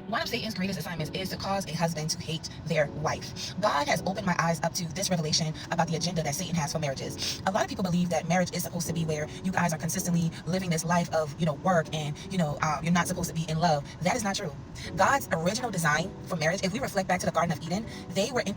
One of Satan's greatest assignments is to cause a husband to hate their wife. God has opened my eyes up to this revelation about the agenda that Satan has for marriages. A lot of people believe that marriage is supposed to be where you guys are consistently living this life of, work and, you're not supposed to be in love. That is not true. God's original design for marriage, if we reflect back to the Garden of Eden, they were in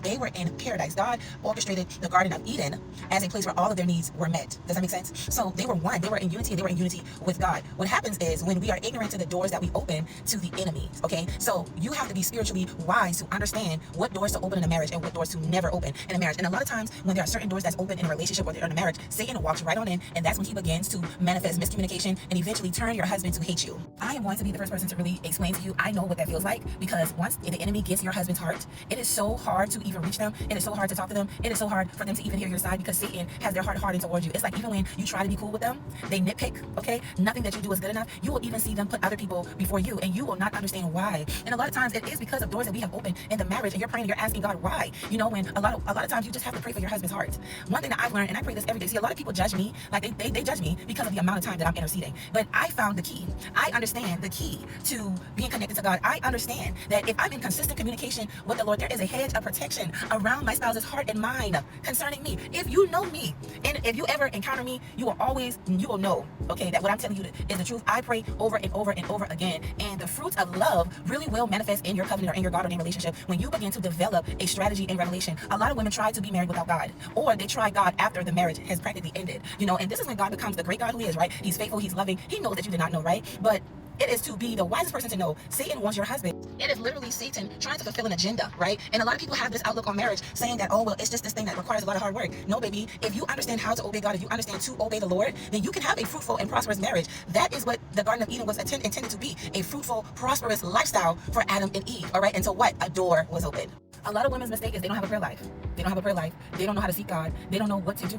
paradise. God orchestrated the Garden of Eden as a place where all of their needs were met. Does that make sense? So they were one. They were in unity, and they were in unity with God. What happens is when we are ignorant to the doors that we open to the enemy, okay? So you have to be spiritually wise to understand what doors to open in a marriage and what doors to never open in a marriage. And a lot of times when there are certain doors that's open in a relationship or in a marriage, Satan walks right on in, and that's when he begins to manifest miscommunication and eventually turn your husband to hate you. I am going to be the first person to really explain to you, I know what that feels like, because once the enemy gets your husband's heart, it is so hard to even reach them. It is so hard to talk to them. It is so hard for them to even hear your side because Satan has their heart hardened towards you. It's like even when you try to be cool with them, they nitpick, okay? Nothing that you do is good enough. You will even see them put other people before you, and you will not understand why. And a lot of times it is because of doors that we have opened in the marriage, and you're praying and you're asking God why. When a lot of times you just have to pray for your husband's heart. One thing that I've learned, and I pray this every day, see, a lot of people judge me, like they judge me because of the amount of time that I'm interceding. But I found the key. I understand the key to being connected to God. I understand that if I'm in consistent communication with the Lord, there is a hedge of protection around my spouse's heart and mind concerning me. If you know me, and if you ever encounter me, you will know, okay, that what I'm telling you is the truth. I pray over and over and over again, and the fruits of love really will manifest in your covenant or in your God-ordained relationship when you begin to develop a strategy in revelation. A lot of women try to be married without God, or they try God after the marriage has practically ended, and this is when God becomes the great God who he is, right? He's faithful, he's loving, he knows that you did not know, right? But it is to be the wisest person to know Satan wants your husband. It is literally Satan trying to fulfill an agenda, right? And a lot of people have this outlook on marriage saying that, oh, well, it's just this thing that requires a lot of hard work. No, baby. If you understand how to obey God, if you understand to obey the Lord, then you can have a fruitful and prosperous marriage. That is what the Garden of Eden was intended to be, a fruitful, prosperous lifestyle for Adam and Eve, all right? Until what? A door was opened. A lot of women's mistake is they don't have a prayer life. They don't have a prayer life. They don't know how to seek God. They don't know what to do.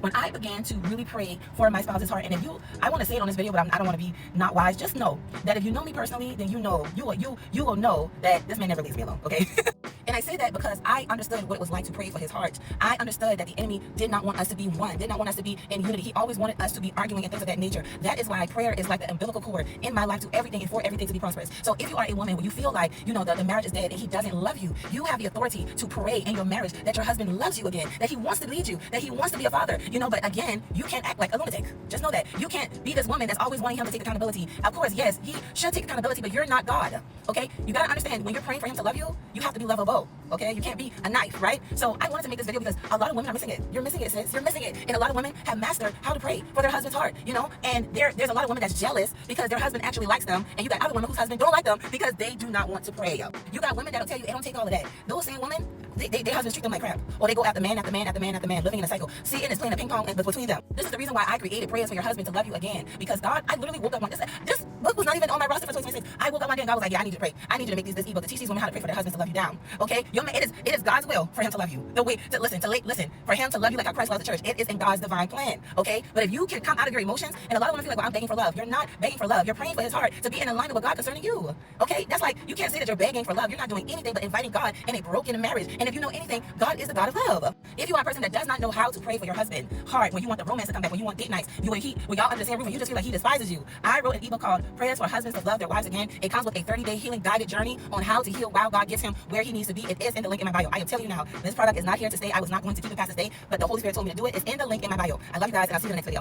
When I began to really pray for my spouse's heart, and I want to say it on this video, but I don't want to be not wise. Just know that if you know me personally, then you will know that this man never leaves me alone. Okay. And I say that because I understood what it was like to pray for his heart. I understood that the enemy did not want us to be one, did not want us to be in unity. He always wanted us to be arguing and things of that nature. That is why prayer is like the umbilical cord in my life to everything and for everything to be prosperous. So if you are a woman where you feel like, the marriage is dead and he doesn't love you, you have the authority to pray in your marriage that your husband loves you again, that he wants to lead you, that he wants to be a father, but again, you can't act like a lunatic. Just know that. You can't be this woman that's always wanting him to take accountability. Of course, yes, he should take accountability, but you're not God, okay? You gotta understand, when you're praying for him to love you, you have to be lovable, okay? You can't be a knife, right? So I wanted to make this video because a lot of women are missing it. You're missing it, sis. You're missing it. And a lot of women have mastered how to pray for their husband's heart, and there's a lot of women that's jealous because their husband actually likes them, and you got other women whose husband don't like them because they do not want to pray. You got women that'll tell you it don't take all of that. Those same women, their husbands treat them like crap, or they go after man after man after man after man, living in a cycle. Satan is playing a ping pong between them. This is the reason why I created prayers for your husband to love you again, because God, I literally woke up one this book was not even on my roster for 2026. I woke up one day and God was like, yeah, I need you to pray. I need you to make this ebook to teach these women how to pray for their husbands to love you down. Okay, it is God's will for him to love you. The way to listen for him to love you like how Christ loves the church. It is in God's divine plan. Okay, but if you can come out of your emotions, and a lot of women feel like, well, I'm begging for love. You're not begging for love. You're praying for his heart to be in alignment with God concerning you. Okay, that's like, you can't say that you're begging for love. You're not doing anything but inviting God in a broken marriage. And if you know anything, God is the God of love. If you are a person that does not know how to pray for your husband heart, when you want the romance to come back, when you want date nights, when y'all under the same roof and you just feel like he despises you, I wrote an ebook called Prayers for Husbands to Love Their Wives Again. It comes with a 30-day healing guided journey on how to heal while God gets him where he needs to be. It is in the link in my bio. I am telling you now, this product is not here to stay. I was not going to keep it past this day, but the Holy Spirit told me to do it. It's in the link in my bio. I love you guys, and I'll see you in the next video.